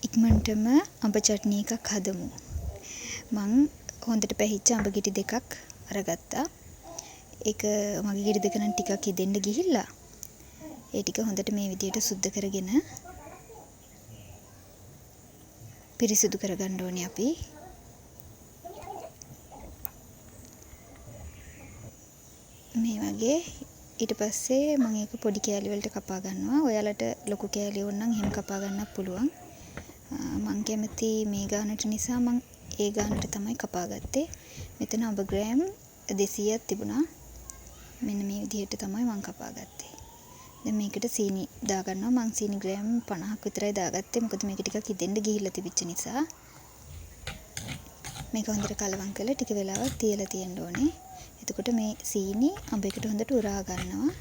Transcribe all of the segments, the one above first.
ඉක්මනටම අඹ චට්නි එකක් හදමු. මං හොඳට පැහිච්ච අඹ ගෙඩි දෙකක් අරගත්තා. ඒක මගේ ගෙඩි දෙක නම් ටිකක් ඉදෙන්න ගිහිල්ලා. ඒ ටික හොඳට මේ විදිහට සුද්ධ කරගෙන පිරිසිදු කරගන්න ඕනේ අපි. මේ වගේ ඊට පස්සේ මම ඒක පොඩි කෑලි වලට කපා ගන්නවා. ඔයාලට ලොකු කෑලි ඕන නම් එහෙම කපා ගන්නත් පුළුවන්. මං කැමති මේ ගානට නිසා මං ඒ ගානට තමයි කපා ගත්තේ. මෙතන අඹ ග්‍රෑම් 200ක් තිබුණා. මෙන්න මේ විදිහට තමයි මං කපා ගත්තේ. දැන් මේකට සීනි දා ගන්නවා. මං සීනි ග්‍රෑම් 50ක් විතරයි දාගත්තේ. මොකද මේක ටිකක් ඉදෙන්න ගිහිල්ලා තිබිච්ච නිසා. මේක හොඳට කලවම් කරලා ටික වෙලාවක් තියලා තියෙන්න ඕනේ. එතකොට මේ සීනි අඹ එකට හොඳට උරා ගන්නවා.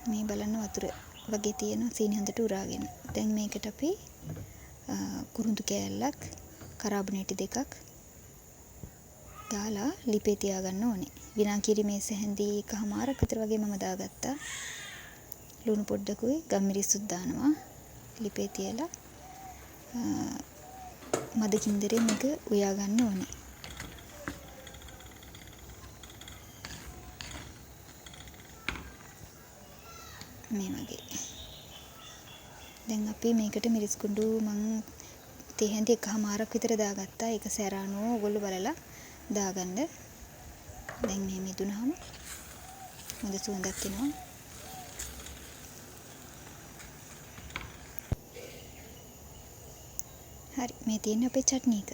මේ බලන්න වතුර වගේ තියෙන සීනි හොඳට උරාගෙන. දැන් මේකට අපි කුරුඳු කෑල්ලක්, කරාබනේටි දෙකක් දාලා ලිපේ තියාගන්න ඕනේ. විනාඩි මේස හැන්දි එකමාරක් විතර වගේ මම දාගත්තා. ලුණු පොඩ්ඩකුයි ගම්මිරිස්සුත් දානවා. ලිපේ තියලා මද කින්දරේ මේක උයා ගන්න ඕනේ. මේ වගේ. දැන් අපි මේකට මිරිස් කුඩු මං තේ හැන්දි එකමාරක් විතර දාගත්තා. ඒක සැරානෝ ඔයගොල්ලෝ බලලා දාගන්න. දැන් මේ මිදුනහම හොඳ සුවඳක් එනවා. හරි, මේ තියෙන අපේ චට්නි එක.